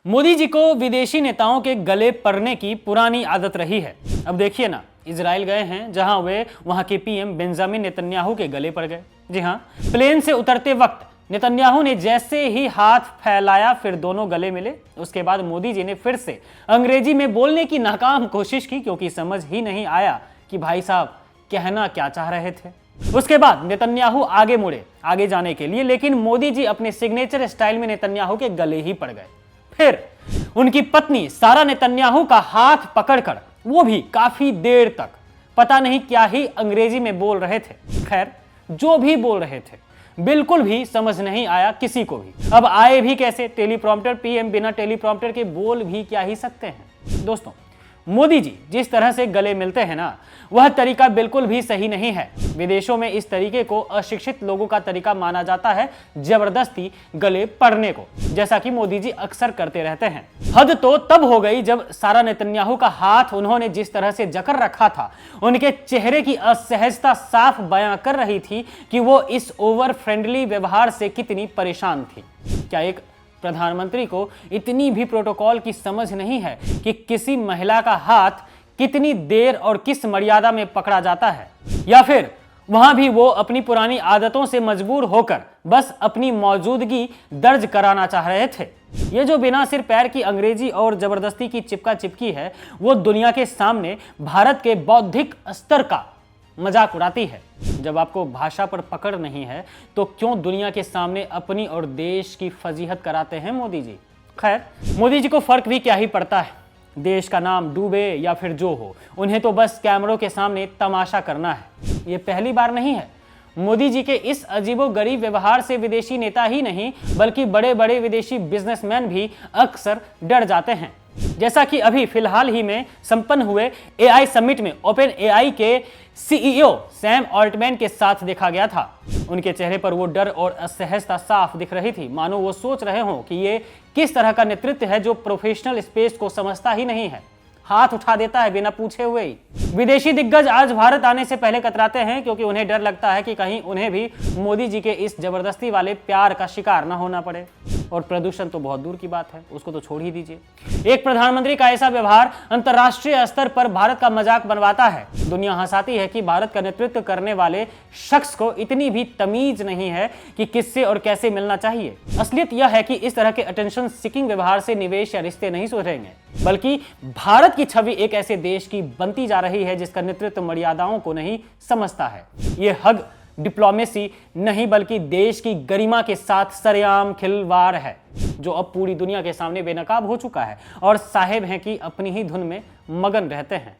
मोदी जी को विदेशी नेताओं के गले पड़ने की पुरानी आदत रही है। अब देखिए ना, इजराइल गए हैं जहां वे वहां के पीएम बेंजामिन नेतन्याहू के गले पड़ गए। जी हां, प्लेन से उतरते वक्त नेतन्याहू ने जैसे ही हाथ फैलाया फिर दोनों गले मिले। उसके बाद मोदी जी ने फिर से अंग्रेजी में बोलने की नाकाम कोशिश की क्योंकि समझ ही नहीं आया कि भाई साहब कहना क्या चाह रहे थे। उसके बाद नेतन्याहू आगे मुड़े आगे जाने के लिए, लेकिन मोदी जी अपने सिग्नेचर स्टाइल में नेतन्याहू के गले ही पड़ गए। फिर उनकी पत्नी सारा नेतन्याहू का हाथ पकड़कर वो भी काफी देर तक पता नहीं क्या ही अंग्रेजी में बोल रहे थे। खैर, जो भी बोल रहे थे बिल्कुल भी समझ नहीं आया किसी को भी। अब आए भी कैसे? टेलीप्रॉम्प्टर पीएम बिना टेलीप्रॉम्प्टर के बोल भी क्या ही सकते हैं। दोस्तों, मोदी जी जिस तरह से गले मिलते हैं ना, वह तरीका बिल्कुल भी सही नहीं है। विदेशों में इस तरीके को अशिक्षित लोगों का तरीका माना जाता है, जबरदस्ती गले पड़ने को, जैसा कि मोदी जी अक्सर करते रहते हैं। हद तो तब हो गई जब सारा नेतन्याहू का हाथ उन्होंने जिस तरह से जकड़ रखा था, उनके चेहरे की असहजता साफ बयां कर रही थी कि वो इस ओवर फ्रेंडली व्यवहार से कितनी परेशान थी। क्या एक प्रधानमंत्री को इतनी भी प्रोटोकॉल की समझ नहीं है कि किसी महिला का हाथ कितनी देर और किस मर्यादा में पकड़ा जाता है? या फिर वहां भी वो अपनी पुरानी आदतों से मजबूर होकर बस अपनी मौजूदगी दर्ज कराना चाह रहे थे? ये जो बिना सिर पैर की अंग्रेजी और जबरदस्ती की चिपका चिपकी है, वो दुनिया के सामने भारत के बौद्धिक स्तर का मजाक उड़ाती है। जब आपको भाषा पर पकड़ नहीं है तो क्यों दुनिया के सामने अपनी और देश की फजीहत कराते हैं मोदी जी? खैर, मोदी जी को फर्क भी क्या ही पड़ता है, देश का नाम डूबे या फिर जो हो, उन्हें तो बस कैमरों के सामने तमाशा करना है। ये पहली बार नहीं है। मोदी जी के इस अजीबोगरीब व्यवहार से विदेशी नेता ही नहीं बल्कि बड़े बड़े विदेशी बिजनेसमैन भी अक्सर डर जाते हैं। जैसा कि अभी फिलहाल ही में संपन्न हुए एआई समिट में ओपन एआई के सीईओ सैम ऑल्टमैन के साथ देखा गया था। उनके चेहरे पर वो डर और असहजता साफ दिख रही थी, मानो वो सोच रहे हों कि ये किस तरह का नेतृत्व है जो प्रोफेशनल स्पेस को समझता ही नहीं है, हाथ उठा देता है बिना पूछे हुए ही। विदेशी दिग्गज आज भारत आने से पहले कतराते हैं क्योंकि उन्हें डर लगता है कि कहीं उन्हें भी मोदी जी के इस जबरदस्ती वाले प्यार का शिकार न होना पड़े। और प्रदूषण तो बहुत दूर की बात है, उसको तो छोड़ ही दीजिए। एक प्रधानमंत्री का ऐसा व्यवहार अंतर्राष्ट्रीय स्तर पर भारत का मजाक बनवाता है। दुनिया हंसाती है कि भारत का नेतृत्व करने वाले शख्स को इतनी भी तमीज नहीं है कि किससे और कैसे मिलना चाहिए। असलियत यह है कि इस तरह के अटेंशन सीकिंग व्यवहार से निवेश या रिश्ते नहीं सुधरेंगे, बल्कि भारत की छवि एक ऐसे देश की बनती जा रही है जिसका नेतृत्व मर्यादाओं को नहीं समझता है। ये हग डिप्लोमेसी नहीं बल्कि देश की गरिमा के साथ सरेआम खिलवाड़ है, जो अब पूरी दुनिया के सामने बेनकाब हो चुका है और साहेब हैं कि अपनी ही धुन में मगन रहते हैं।